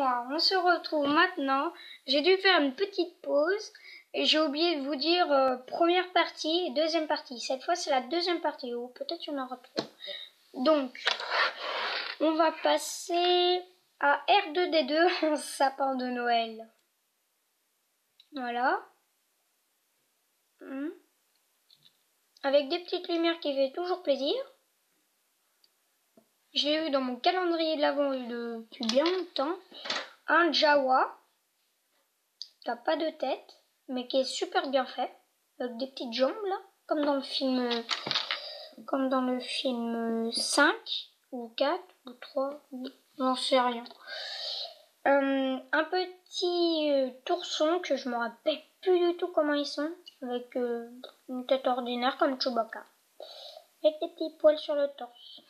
moi, on se retrouve maintenant. J'ai dû faire une petite pause et j'ai oublié de vous dire première partie et deuxième partie. Cette fois, c'est la deuxième partie, ou peut-être il y en aura plus. Donc, on va passer à R2D2 en sapin de Noël. Voilà. Avec des petites lumières qui fait toujours plaisir. Je l'ai eu dans mon calendrier de l'Avent depuis bien longtemps. Un Jawa, qui n'a pas de tête, mais qui est super bien fait, avec des petites jambes là, comme dans le film 5 ou 4 ou 3, j'en sais rien. Un petit ourson que je me rappelle plus du tout comment ils sont, avec une tête ordinaire comme Chewbacca, avec des petits poils sur le torse.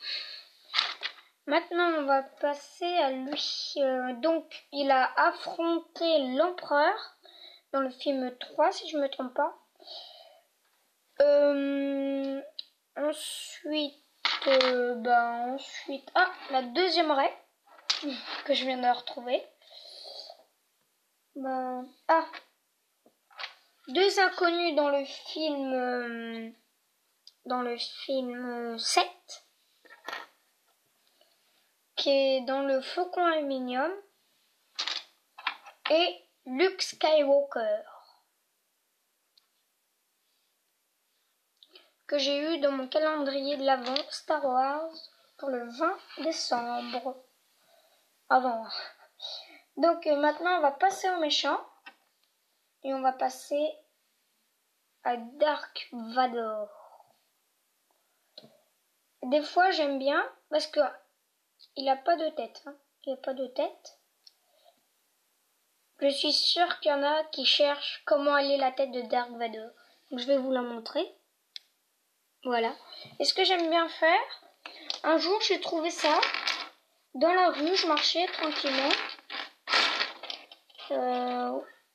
Maintenant, on va passer à lui. Donc, il a affronté l'empereur dans le film 3, si je me trompe pas. Ensuite, la deuxième raie que je viens de retrouver. Deux inconnus dans le film 7. Qui est dans le Faucon Aluminium, et Luke Skywalker, que j'ai eu dans mon calendrier de l'Avent Star Wars pour le 20 décembre. Avant. Donc maintenant on va passer aux méchants, et on va passer à Dark Vador. Des fois j'aime bien, parce que il a pas de tête. Il a pas de tête. Je suis sûre qu'il y en a qui cherchent comment elle est la tête de Dark Vador. Donc je vais vous la montrer. Voilà. Et ce que j'aime bien faire, un jour j'ai trouvé ça dans la rue, je marchais tranquillement.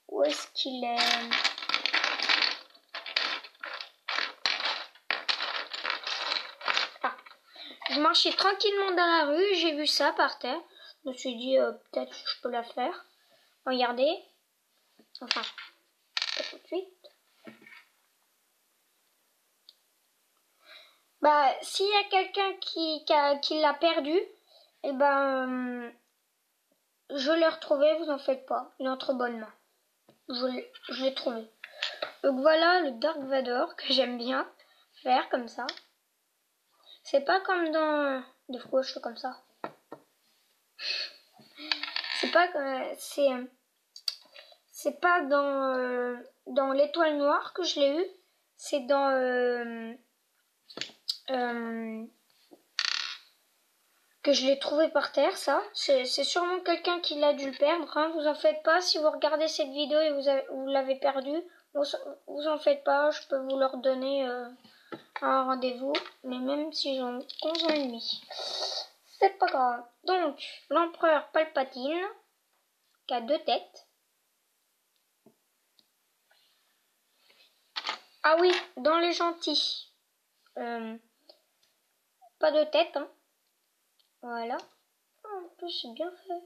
Où est-ce qu'il est? Je marchais tranquillement dans la rue, j'ai vu ça par terre. Je me suis dit, peut-être que je peux la faire. Regardez. Enfin, pas tout de suite. S'il y a quelqu'un qui l'a perdu, je l'ai retrouvé, vous en faites pas. Il est entre bonnes mains. Je l'ai trouvé. Donc voilà le Dark Vador que j'aime bien faire comme ça. C'est pas comme dans... Des fois je fais comme ça. C'est pas dans l'étoile noire que je l'ai eu. C'est dans... que je l'ai trouvé par terre, ça. C'est sûrement quelqu'un qui l'a dû le perdre. Vous en faites pas. Si vous regardez cette vidéo et vous l'avez perdu, vous en faites pas. Je peux vous leur donner un rendez-vous. Mais même si ont 11 ans et demi. C'est pas grave. Donc, l'empereur Palpatine, qui a 2 têtes. Ah oui, dans les gentils. Pas de tête, Voilà. En plus, c'est bien fait.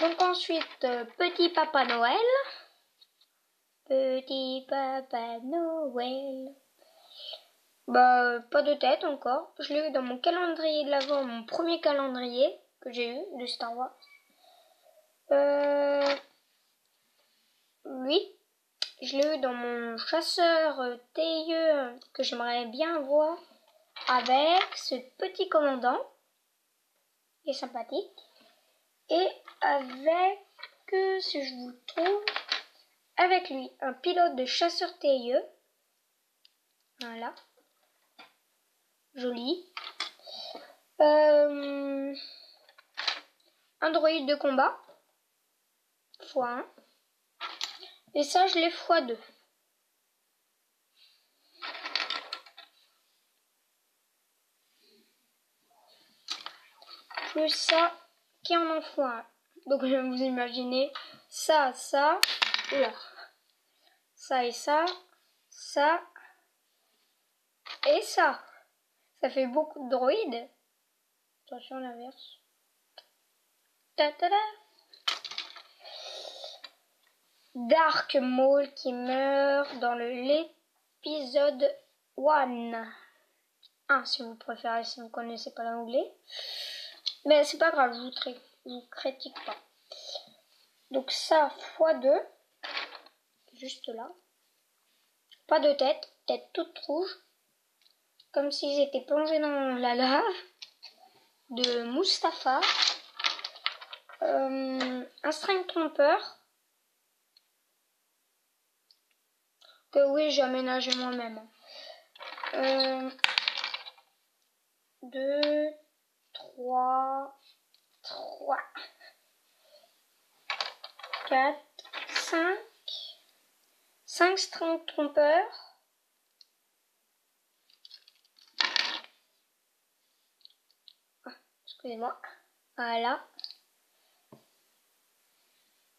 Donc ensuite, Petit Papa Noël. Petit Papa Noël. Pas de tête encore. Je l'ai eu dans mon calendrier de l'Avent, mon premier calendrier que j'ai eu de Star Wars. Lui, je l'ai eu dans mon chasseur TIE que j'aimerais bien voir, avec ce petit commandant qui est sympathique, et avec, si je vous trouve, avec lui, un pilote de chasseur TIE. Voilà. Joli. Un droïde de combat. x1. Et ça, je l'ai x2. Plus ça qui en x1. Donc vous imaginez ça, oula. Ça et ça et ça. Ça fait beaucoup de droïdes. Attention l'inverse. Ta-ta-da. Dark Maul qui meurt dans l'épisode 1. Si vous préférez, si vous connaissez pas l'anglais. Mais c'est pas grave, je vous critique pas. Donc ça, x2. Juste là. Pas de tête, tête toute rouge. Comme s'ils étaient plongés dans la lave. De Mustapha. Un string trompeur. Que oui, j'ai aménagé moi-même. 2, 3, 4, 5 strings trompeurs. Excusez-moi. Voilà.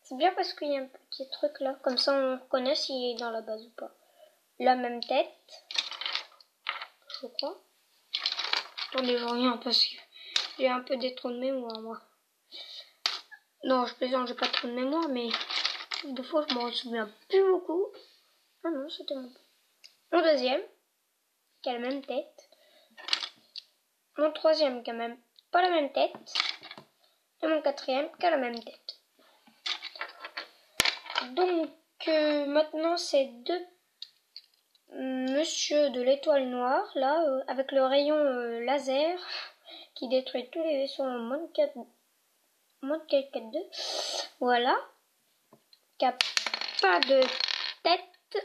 C'est bien parce qu'il y a un petit truc là. Comme ça, on reconnaît s'il est dans la base ou pas. La même tête. Je crois. Attendez, je reviens parce que j'ai un peu des trous de mémoire, moi. Non, je plaisante, j'ai pas trop de mémoire, mais des fois, je m'en souviens plus beaucoup. Ah non, c'était mon... Mon deuxième, qui a la même tête. Mon troisième, qui a même pas la même tête. Et mon quatrième, qui a la même tête. Donc, maintenant, c'est deux monsieur de l'étoile noire, là, avec le rayon laser, qui détruit tous les vaisseaux en moins de 4-2. Voilà. Qui a pas de tête.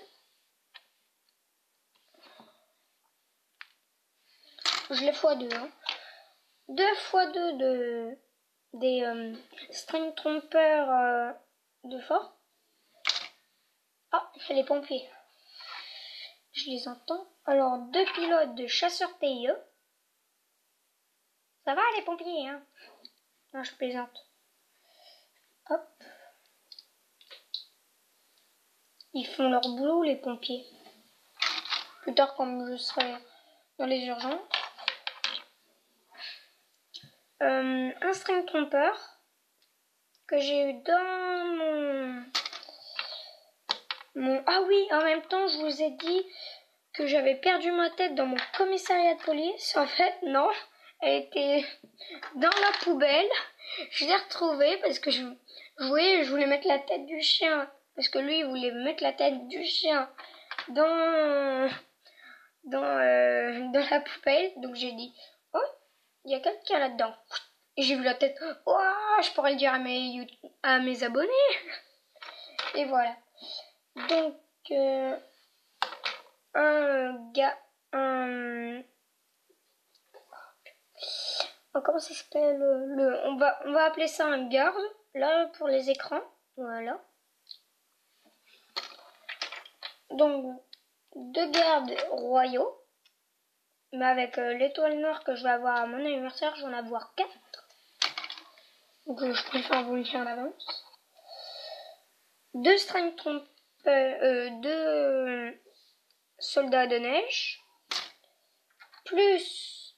Je l'ai x2. 2 x2 des string trompeurs de fort. Ah, les pompiers. Je les entends. Alors, 2 pilotes de chasseurs TIE. Ça va les pompiers, hein? Non, je plaisante. Hop. Ils font leur boulot, les pompiers. Plus tard, quand je serai dans les urgences. Un string trompeur que j'ai eu dans mon... Ah oui, en même temps, je vous ai dit que j'avais perdu ma tête dans mon commissariat de police. En fait, non. Elle était dans la poubelle. Je l'ai retrouvée parce que je voulais mettre la tête du chien. Parce que lui, il voulait mettre la tête du chien dans la poubelle. Donc j'ai dit, oh, il y a quelqu'un là-dedans. Et j'ai vu la tête. Oh, je pourrais le dire à mes abonnés. Et voilà. Donc, comment ça s'appelle on va appeler ça un garde, là, pour les écrans. Voilà. Donc, 2 gardes royaux. Mais avec l'étoile noire que je vais avoir à mon anniversaire, je vais en avoir 4. Donc, je préfère vous le dire à l'avance. 2 string trompeurs, 2 soldats de neige. Plus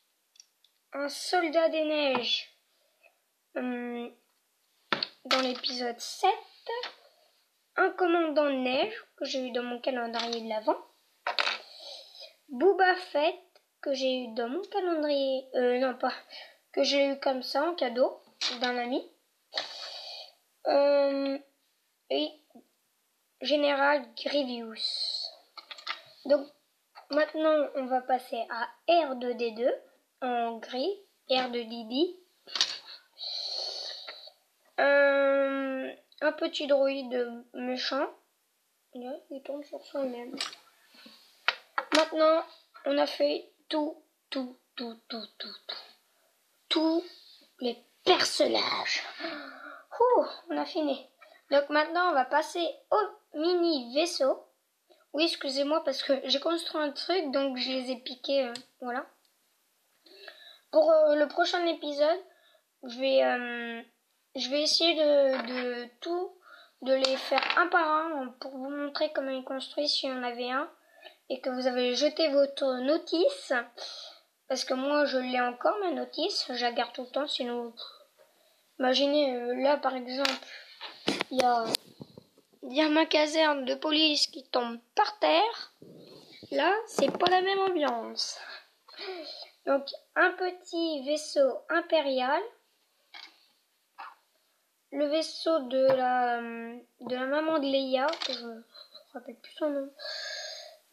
un soldat des neiges dans l'épisode 7. Un commandant de neige que j'ai eu dans mon calendrier de l'Avent. Boba Fett que j'ai eu dans mon calendrier... non pas... Que j'ai eu comme ça en cadeau d'un ami. Et Général Grievous. Donc maintenant on va passer à R2D2 en gris. R2D2. Un petit droïde méchant. Il tombe sur soi-même. Maintenant, on a fait tous les personnages. On a fini. Donc maintenant, on va passer au mini vaisseau. Oui, excusez-moi parce que j'ai construit un truc, donc je les ai piqués. Voilà. Pour le prochain épisode, je vais essayer de les faire un par un pour vous montrer comment ils construisent s'il y en avait un et que vous avez jeté votre notice, parce que moi je l'ai encore ma notice, je la garde tout le temps, sinon Imaginez, là par exemple, il y a ma caserne de police qui tombe par terre. Là, c'est pas la même ambiance. Donc, un petit vaisseau impérial. Le vaisseau de la maman de Leia, que je me rappelle plus son nom.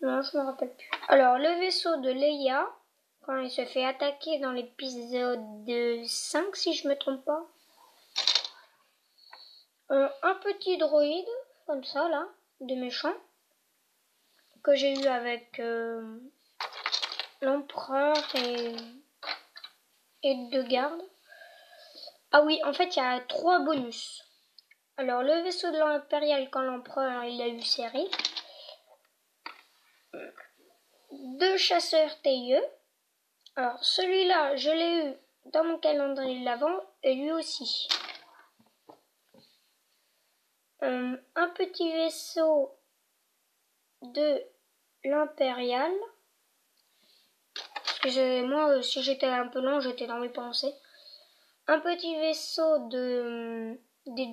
Non, je me rappelle plus. Alors, le vaisseau de Leia, quand il se fait attaquer dans l'épisode 5, si je me trompe pas. Un petit droïde, comme ça, là, de méchant, que j'ai eu avec l'empereur et deux gardes. Ah oui, en fait, il y a 3 bonus. Alors, le vaisseau de l'impérial, quand l'empereur, il a eu série. 2 chasseurs TIE. Alors, celui-là, je l'ai eu dans mon calendrier de l'Avent, et lui aussi. Un petit vaisseau de l'impérial. Parce que moi, si j'étais un peu long, j'étais dans mes pensées. Un petit vaisseau des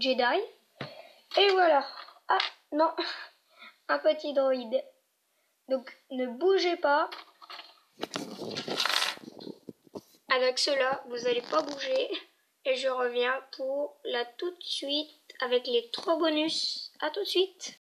Jedi. Et voilà. Ah, non. Un petit droïde. Donc, ne bougez pas. Avec cela, vous n'allez pas bouger. Et je reviens pour la tout de suite avec les 3 bonus. À tout de suite.